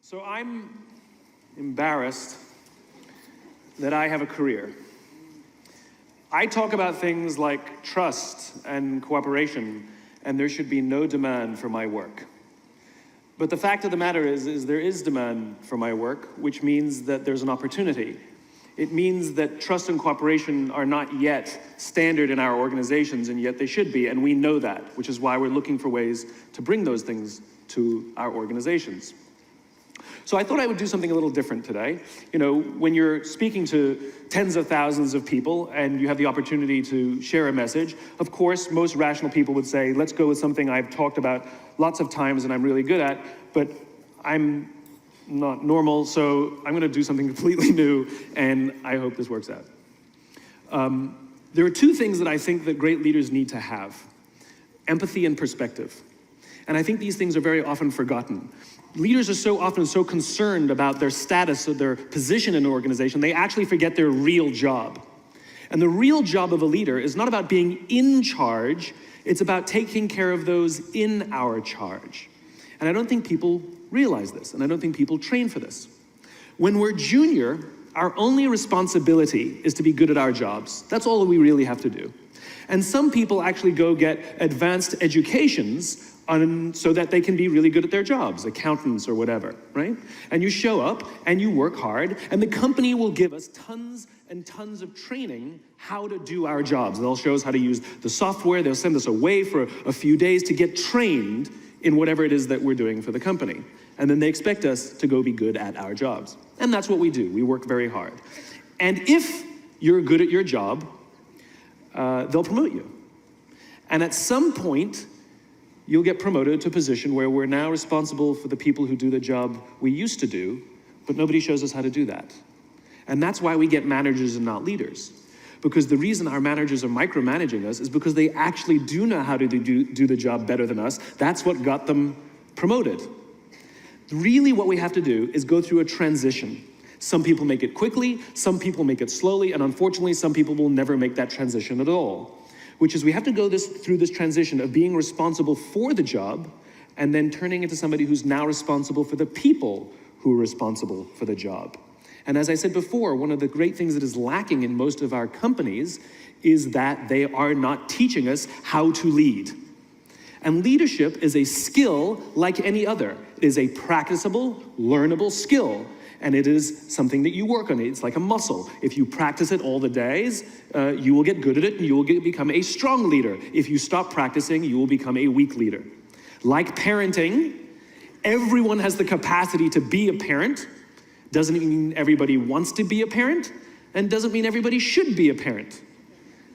So I'm embarrassed that I have a career. I talk about things like trust and cooperation, and there should be no demand for my work. But the fact of the matter is there is demand for my work, which means that there's an opportunity. It means that trust and cooperation are not yet standard in our organizations, and yet they should be, and we know that, which is why we're looking for ways to bring those things to our organizations. So I thought I would do something a little different today. You know, when you're speaking to tens of thousands of people and you have the opportunity to share a message, of course, most rational people would say, let's go with something I've talked about lots of times and I'm really good at, but I'm not normal, so I'm gonna do something completely new, and I hope this works out. There are two things that I think that great leaders need to have: empathy and perspective. And I think these things are very often forgotten. Leaders are so often so concerned about their status or their position in an organization, they actually forget their real job. And the real job of a leader is not about being in charge, it's about taking care of those in our charge. And I don't think people realize this, and I don't think people train for this. When we're junior, our only responsibility is to be good at our jobs. That's all that we really have to do. And some people actually go get advanced educations so that they can be really good at their jobs, accountants or whatever, right? And you show up and you work hard, and the company will give us tons and tons of training how to do our jobs. They'll show us how to use the software, they'll send us away for a few days to get trained in whatever it is that we're doing for the company. And then they expect us to go be good at our jobs. And that's what we do, we work very hard. And if you're good at your job, they'll promote you. And at some point, you'll get promoted to a position where we're now responsible for the people who do the job we used to do, but nobody shows us how to do that. And that's why we get managers and not leaders. Because the reason our managers are micromanaging us is because they actually do know how to do the job better than us. That's what got them promoted. Really what we have to do is go through a transition. Some people make it quickly, some people make it slowly, and unfortunately some people will never make that transition at all. Which is we have to go through this transition of being responsible for the job and then turning into somebody who's now responsible for the people who are responsible for the job. And as I said before, one of the great things that is lacking in most of our companies is that they are not teaching us how to lead. And leadership is a skill like any other. It is a practicable, learnable skill. And it is something that you work on. It's like a muscle. If you practice it all the days, you will get good at it and you will become a strong leader. If you stop practicing, you will become a weak leader. Like parenting, everyone has the capacity to be a parent. Doesn't mean everybody wants to be a parent, and doesn't mean everybody should be a parent.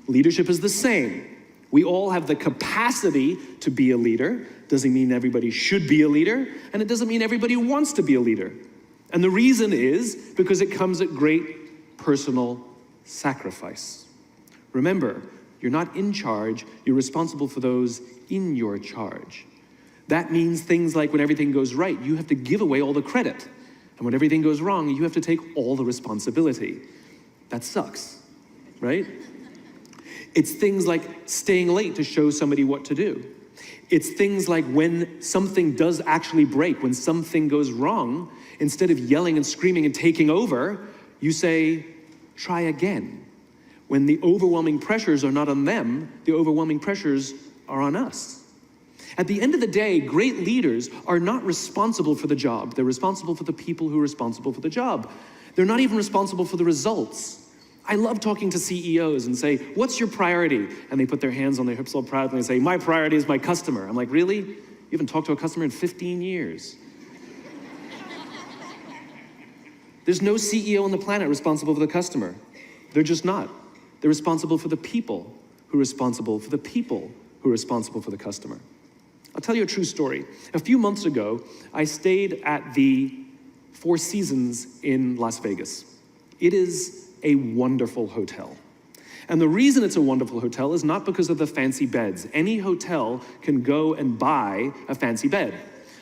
Leadership is the same. We all have the capacity to be a leader. Doesn't mean everybody should be a leader, and it doesn't mean everybody wants to be a leader. And the reason is because it comes at great personal sacrifice. Remember, you're not in charge, you're responsible for those in your charge. That means things like when everything goes right, you have to give away all the credit. And when everything goes wrong, you have to take all the responsibility. That sucks, right? It's things like staying late to show somebody what to do. It's things like when something does actually break, when something goes wrong, instead of yelling and screaming and taking over, you say, try again. When the overwhelming pressures are not on them, the overwhelming pressures are on us. At the end of the day, great leaders are not responsible for the job. They're responsible for the people who are responsible for the job. They're not even responsible for the results. I love talking to CEOs and say, what's your priority? And they put their hands on their hips all proudly and say, my priority is my customer. I'm like, really? You haven't talked to a customer in 15 years. There's no CEO on the planet responsible for the customer. They're just not. They're responsible for the people who are responsible for the people who are responsible for the customer. I'll tell you a true story. A few months ago, I stayed at the Four Seasons in Las Vegas. It is a wonderful hotel. And the reason it's a wonderful hotel is not because of the fancy beds. Any hotel can go and buy a fancy bed.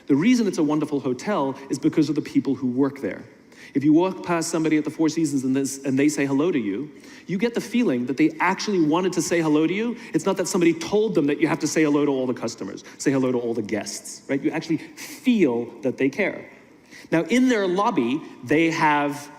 The reason it's a wonderful hotel is because of the people who work there. If you walk past somebody at the Four Seasons and they say hello to you, you get the feeling that they actually wanted to say hello to you. It's not that somebody told them that you have to say hello to all the customers, say hello to all the guests, right? You actually feel that they care. Now, in their lobby, they have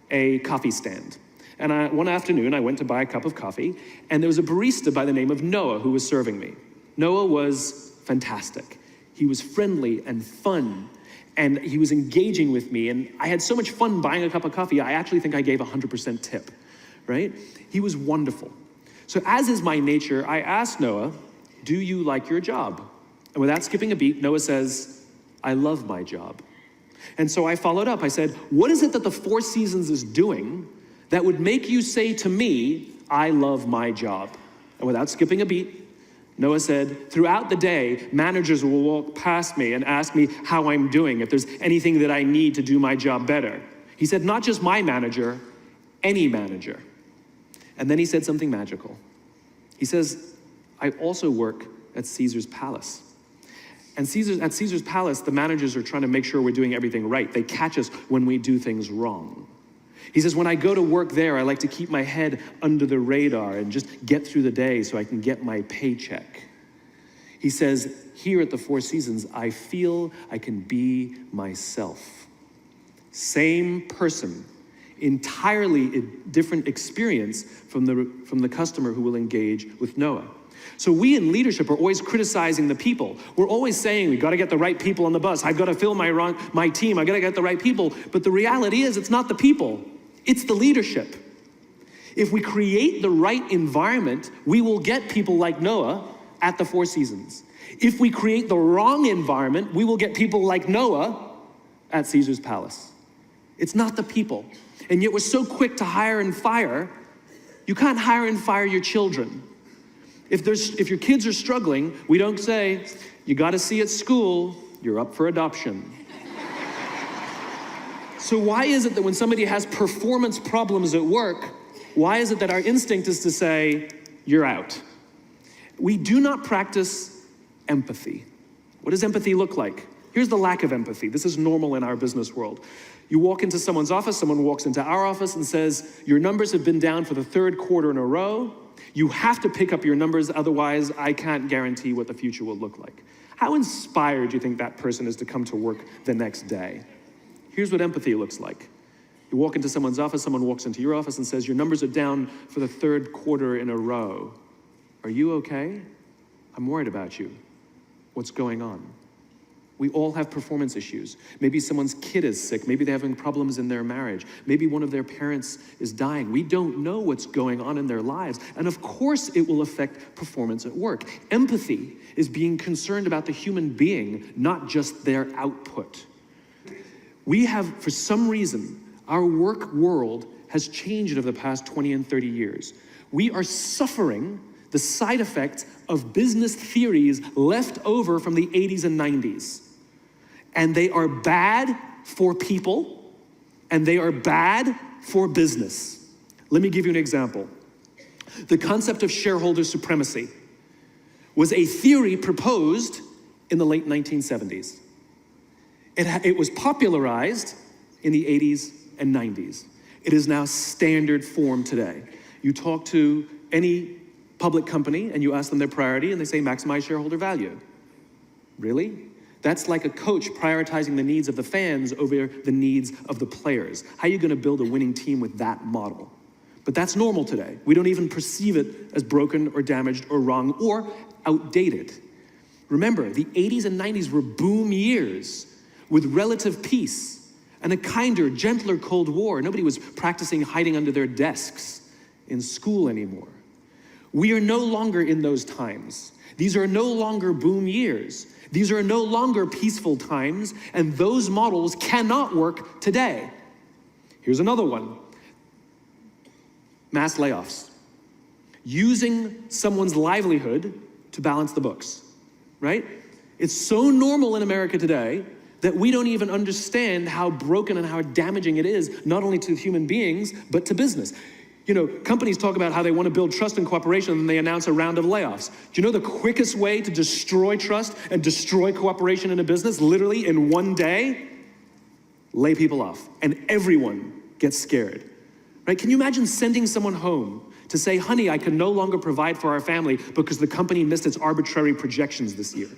a coffee stand. And one afternoon, I went to buy a cup of coffee, and there was a barista by the name of Noah who was serving me. Noah was fantastic. He was friendly and fun, and he was engaging with me, and I had so much fun buying a cup of coffee, I actually think I gave 100% tip, right? He was wonderful. So as is my nature, I asked Noah, do you like your job? And without skipping a beat, Noah says, I love my job. And so I followed up. I said, what is it that the Four Seasons is doing that would make you say to me, I love my job? And without skipping a beat, Noah said, throughout the day, managers will walk past me and ask me how I'm doing, if there's anything that I need to do my job better. He said, not just my manager, any manager. And then he said something magical. He says, I also work at Caesar's Palace. And at Caesar's Palace, the managers are trying to make sure we're doing everything right. They catch us when we do things wrong. He says, when I go to work there, I like to keep my head under the radar and just get through the day so I can get my paycheck. He says, here at the Four Seasons, I feel I can be myself. Same person, entirely different experience from the customer who will engage with Noah. So we in leadership are always criticizing the people. We're always saying, we gotta get the right people on the bus. I've gotta fill my team, I gotta get the right people. But the reality is, it's not the people, it's the leadership. If we create the right environment, we will get people like Noah at the Four Seasons. If we create the wrong environment, we will get people like Noah at Caesar's Palace. It's not the people. And yet we're so quick to hire and fire. You can't hire and fire your children. If your kids are struggling, we don't say, you gotta see at school, you're up for adoption. So why is it that when somebody has performance problems at work, why is it that our instinct is to say, you're out? We do not practice empathy. What does empathy look like? Here's the lack of empathy. This is normal in our business world. You walk into someone's office, someone walks into our office and says, your numbers have been down for the third quarter in a row. You have to pick up your numbers, otherwise I can't guarantee what the future will look like. How inspired do you think that person is to come to work the next day? Here's what empathy looks like. You walk into someone's office, someone walks into your office and says, your numbers are down for the third quarter in a row. Are you okay? I'm worried about you. What's going on? We all have performance issues. Maybe someone's kid is sick. Maybe they're having problems in their marriage. Maybe one of their parents is dying. We don't know what's going on in their lives. And of course it will affect performance at work. Empathy is being concerned about the human being, not just their output. We have, for some reason, our work world has changed over the past 20 and 30 years. We are suffering the side effects of business theories left over from the 80s and 90s. And they are bad for people, and they are bad for business. Let me give you an example. The concept of shareholder supremacy was a theory proposed in the late 1970s. It was popularized in the 80s and 90s. It is now standard form today. You talk to any public company and you ask them their priority and they say maximize shareholder value. Really? That's like a coach prioritizing the needs of the fans over the needs of the players. How are you going to build a winning team with that model? But that's normal today. We don't even perceive it as broken or damaged or wrong or outdated. Remember, the 80s and 90s were boom years with relative peace and a kinder, gentler Cold War. Nobody was practicing hiding under their desks in school anymore. We are no longer in those times. These are no longer boom years. These are no longer peaceful times, and those models cannot work today. Here's another one. Mass layoffs. Using someone's livelihood to balance the books, right? It's so normal in America today that we don't even understand how broken and how damaging it is, not only to human beings, but to business. You know, companies talk about how they want to build trust and cooperation, and they announce a round of layoffs. Do you know the quickest way to destroy trust and destroy cooperation in a business, literally in one day? Lay people off, and everyone gets scared, right? Can you imagine sending someone home to say, honey, I can no longer provide for our family because the company missed its arbitrary projections this year?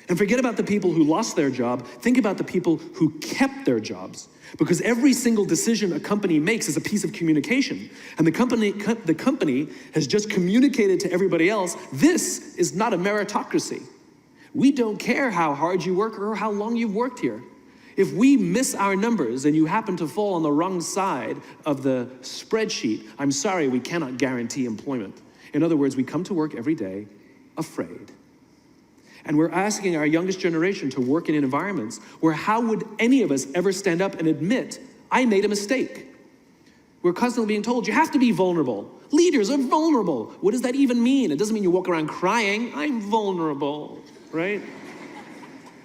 And forget about the people who lost their job. Think about the people who kept their jobs. Because every single decision a company makes is a piece of communication. And the company has just communicated to everybody else, this is not a meritocracy. We don't care how hard you work or how long you've worked here. If we miss our numbers and you happen to fall on the wrong side of the spreadsheet, I'm sorry, we cannot guarantee employment. In other words, we come to work every day afraid. And we're asking our youngest generation to work in environments where how would any of us ever stand up and admit, I made a mistake? We're constantly being told, you have to be vulnerable. Leaders are vulnerable. What does that even mean? It doesn't mean you walk around crying, I'm vulnerable, right?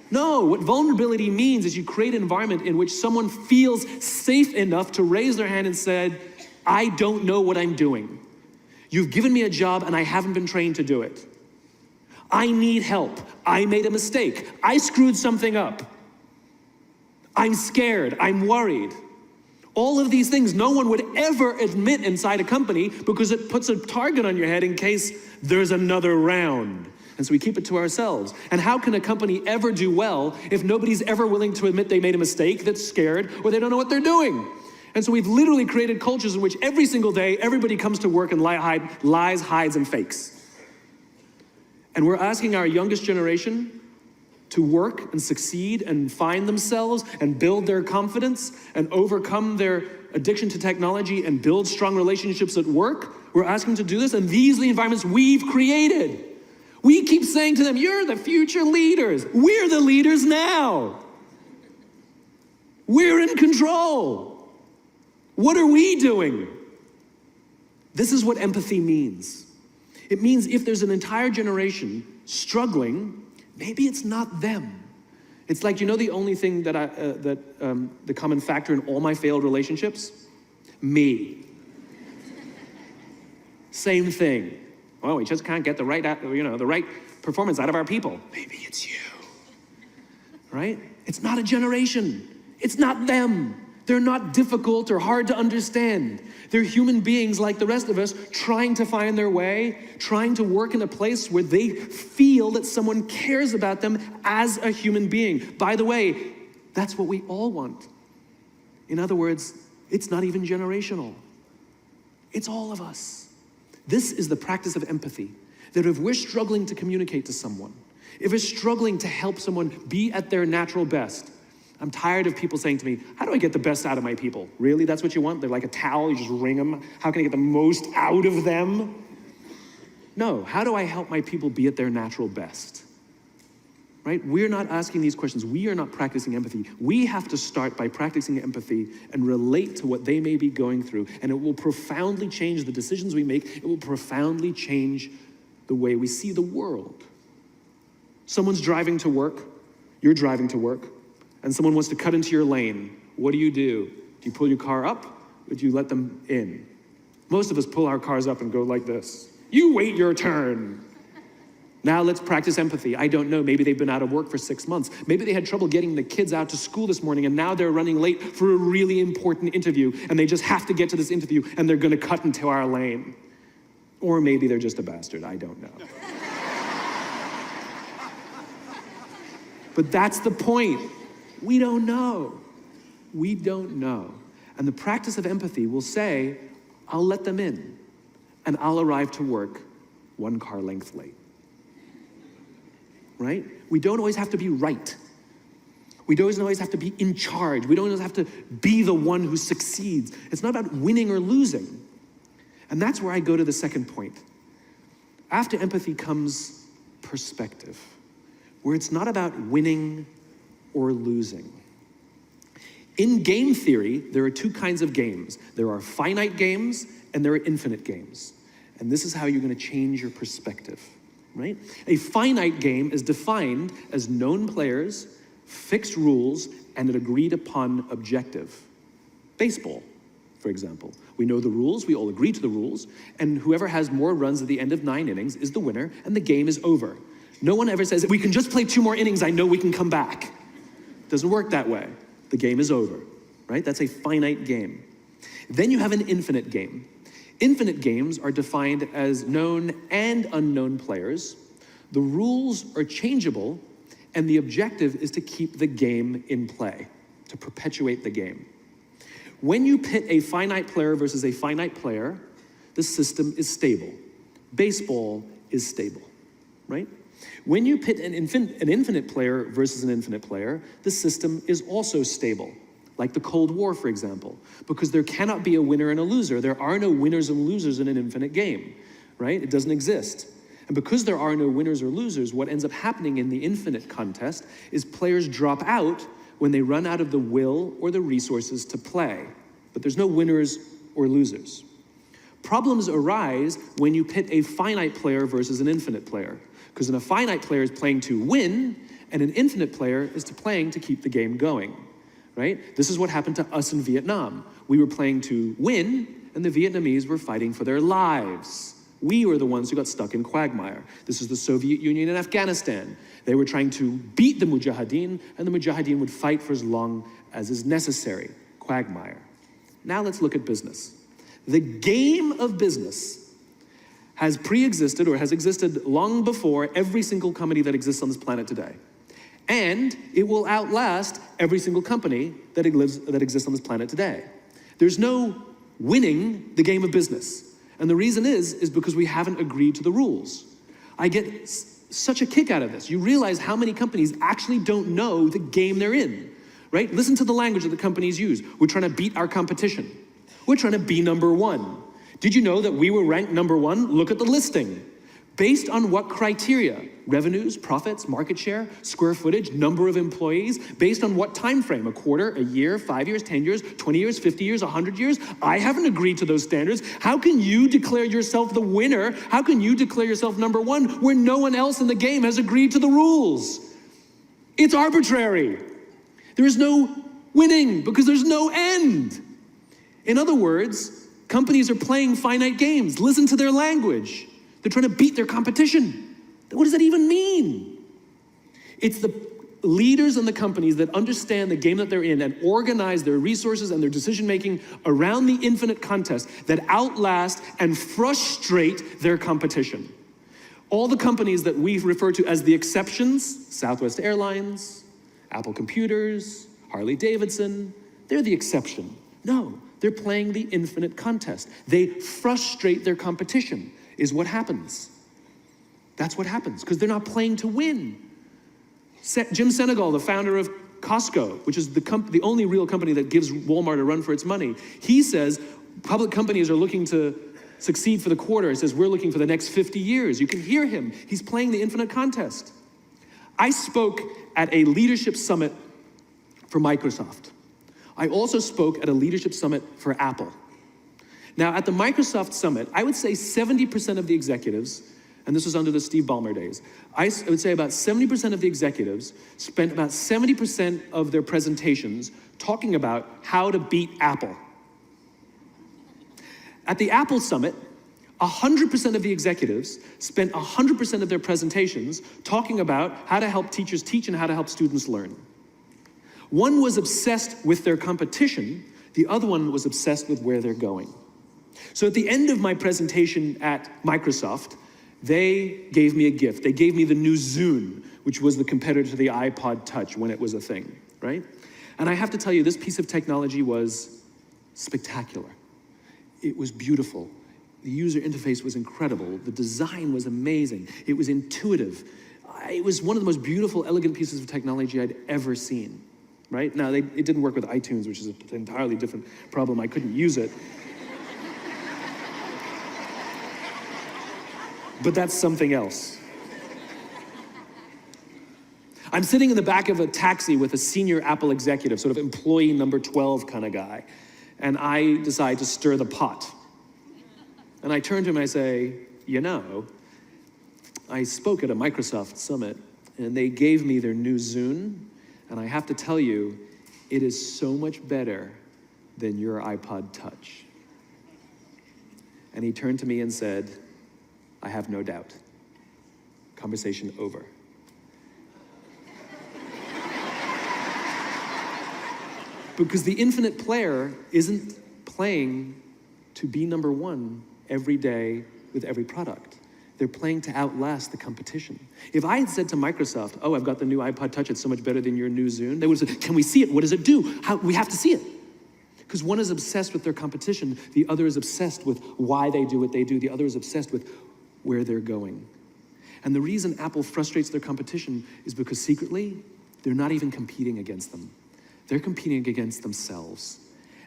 No, what vulnerability means is you create an environment in which someone feels safe enough to raise their hand and said, I don't know what I'm doing. You've given me a job and I haven't been trained to do it. I need help. I made a mistake. I screwed something up. I'm scared. I'm worried. All of these things no one would ever admit inside a company because it puts a target on your head in case there's another round. And so we keep it to ourselves. And how can a company ever do well if nobody's ever willing to admit they made a mistake, that's scared, or they don't know what they're doing? And so we've literally created cultures in which every single day everybody comes to work and lies, hides, and fakes. And we're asking our youngest generation to work and succeed and find themselves and build their confidence and overcome their addiction to technology and build strong relationships at work. We're asking them to do this, and these are the environments we've created. We keep saying to them, you're the future leaders. We're the leaders now. We're in control. What are we doing? This is what empathy means. It means if there's an entire generation struggling, maybe it's not them. It's like, you know, the only thing that the common factor in all my failed relationships? Me. Same thing. Oh, we just can't get the right performance out of our people. Maybe it's you, right? It's not a generation. It's not them. They're not difficult or hard to understand. They're human beings like the rest of us, trying to find their way, trying to work in a place where they feel that someone cares about them as a human being. By the way, that's what we all want. In other words, it's not even generational. It's all of us. This is the practice of empathy, that if we're struggling to communicate to someone, if we're struggling to help someone be at their natural best, I'm tired of people saying to me, how do I get the best out of my people? Really, that's what you want? They're like a towel, you just wring them. How can I get the most out of them? No, how do I help my people be at their natural best? Right? We're not asking these questions. We are not practicing empathy. We have to start by practicing empathy and relate to what they may be going through. And it will profoundly change the decisions we make. It will profoundly change the way we see the world. Someone's driving to work. You're driving to work. And someone wants to cut into your lane. What do? Do you pull your car up, or do you let them in? Most of us pull our cars up and go like this. You wait your turn. Now let's practice empathy. I don't know, maybe they've been out of work for 6 months. Maybe they had trouble getting the kids out to school this morning and now they're running late for a really important interview and they just have to get to this interview and they're gonna cut into our lane. Or maybe they're just a bastard, I don't know. But that's the point. We don't know. We don't know. And the practice of empathy will say, I'll let them in and I'll arrive to work 1 car length late. Right? We don't always have to be right. We don't always have to be in charge. We don't always have to be the one who succeeds. It's not about winning or losing. And that's where I go to the second point. After empathy comes perspective, where it's not about winning or losing. In game theory, there are 2 kinds of games. There are finite games and there are infinite games. And this is how you're going to change your perspective. Right? A finite game is defined as known players, fixed rules, and an agreed upon objective. Baseball, for example. We know the rules, we all agree to the rules, and whoever has more runs at the end of 9 innings is the winner, and the game is over. No one ever says, we can just play 2 more innings, I know we can come back. It doesn't work that way. The game is over, right? That's a finite game. Then you have an infinite game. Infinite games are defined as known and unknown players. The rules are changeable, And the objective is to keep the game in play, to perpetuate the game. When you pit a finite player versus a finite player, the system is stable. Baseball is stable, right? When you pit an infinite player versus an infinite player, the system is also stable. Like the Cold War, for example, because there cannot be a winner and a loser. There are no winners and losers in an infinite game, right? It doesn't exist. And because there are no winners or losers, what ends up happening in the infinite contest is players drop out when they run out of the will or the resources to play. But there's no winners or losers. Problems arise when you pit a finite player versus an infinite player, because a finite player is playing to win, and an infinite player is playing to keep the game going, right? This is what happened to us in Vietnam. We were playing to win, and the Vietnamese were fighting for their lives. We were the ones who got stuck in quagmire. This is the Soviet Union and Afghanistan. They were trying to beat the Mujahideen, and the Mujahideen would fight for as long as is necessary. Quagmire. Now let's look at business. The game of business has pre-existed or has existed long before every single company that exists on this planet today. And it will outlast every single company that exists on this planet today. There's no winning the game of business. And the reason is because we haven't agreed to the rules. I get such a kick out of this. You realize how many companies actually don't know the game they're in, right? Listen to the language that the companies use. We're trying to beat our competition. We're trying to be number one. Did you know that we were ranked number one? Look at the listing. Based on what criteria? Revenues, profits, market share, square footage, number of employees. Based on what time frame? A quarter, a year, 5 years, 10 years, 20 years, 50 years, 100 years? I haven't agreed to those standards. How can you declare yourself the winner? How can you declare yourself number one where no one else in the game has agreed to the rules? It's arbitrary. There is no winning because there's no end. In other words, companies are playing finite games. Listen to their language. They're trying to beat their competition. What does that even mean? It's the leaders and the companies that understand the game that they're in and organize their resources and their decision-making around the infinite contest that outlast and frustrate their competition. All the companies that we refer to as the exceptions, Southwest Airlines, Apple Computers, Harley-Davidson, they're the exception. No, they're playing the infinite contest. They frustrate their competition. Is what happens. That's what happens, because they're not playing to win. Jim Senegal, the founder of Costco, which is the only real company that gives Walmart a run for its money, he says public companies are looking to succeed for the quarter. He says, we're looking for the next 50 years. You can hear him. He's playing the infinite contest. I spoke at a leadership summit for Microsoft. I also spoke at a leadership summit for Apple. Now, at the Microsoft Summit, I would say 70% of the executives, and this was under the Steve Ballmer days, I would say about 70% of the executives spent about 70% of their presentations talking about how to beat Apple. At the Apple Summit, 100% of the executives spent 100% of their presentations talking about how to help teachers teach and how to help students learn. One was obsessed with their competition, the other one was obsessed with where they're going. So at the end of my presentation at Microsoft, they gave me a gift. They gave me the new Zune, which was the competitor to the iPod Touch when it was a thing, right? And I have to tell you, this piece of technology was spectacular. It was beautiful. The user interface was incredible. The design was amazing. It was intuitive. It was one of the most beautiful, elegant pieces of technology I'd ever seen, right? Now, it didn't work with iTunes, which is an entirely different problem. I couldn't use it. But that's something else. I'm sitting in the back of a taxi with a senior Apple executive, sort of employee number 12 kind of guy, and I decide to stir the pot. And I turn to him and I say, you know, I spoke at a Microsoft summit, and they gave me their new Zune, and I have to tell you, it is so much better than your iPod Touch. And he turned to me and said, I have no doubt. Conversation over. Because the infinite player isn't playing to be number one every day with every product. They're playing to outlast the competition. If I had said to Microsoft, oh, I've got the new iPod Touch, it's so much better than your new Zune, they would have said, can we see it? What does it do? We have to see it. Because one is obsessed with their competition, the other is obsessed with why they do what they do, the other is obsessed with where they're going. And the reason Apple frustrates their competition is because secretly, they're not even competing against them. They're competing against themselves.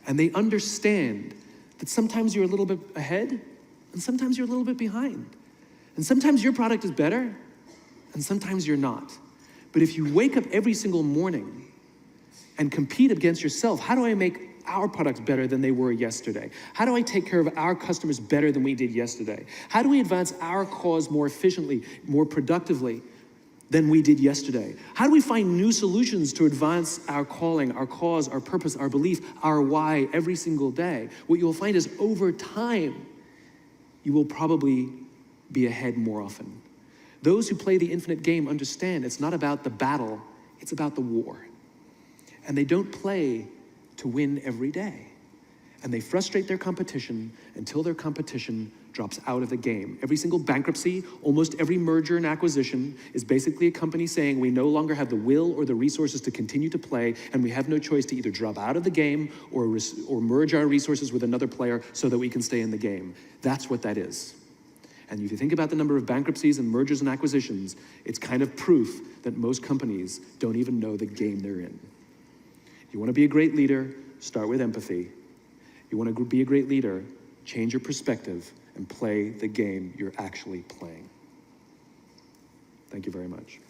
And they understand that sometimes you're a little bit ahead, and sometimes you're a little bit behind. And sometimes your product is better, and sometimes you're not. But if you wake up every single morning and compete against yourself, how do I make our products better than they were yesterday? How do I take care of our customers better than we did yesterday? How do we advance our cause more efficiently, more productively than we did yesterday? How do we find new solutions to advance our calling, our cause, our purpose, our belief, our why every single day? What you'll find is over time, you will probably be ahead more often. Those who play the infinite game understand it's not about the battle, it's about the war. And they don't play to win every day. And they frustrate their competition until their competition drops out of the game. Every single bankruptcy, almost every merger and acquisition is basically a company saying we no longer have the will or the resources to continue to play, and we have no choice to either drop out of the game or merge our resources with another player so that we can stay in the game. That's what that is. And if you think about the number of bankruptcies and mergers and acquisitions, it's kind of proof that most companies don't even know the game they're in. You want to be a great leader, start with empathy. You want to be a great leader, change your perspective and play the game you're actually playing. Thank you very much.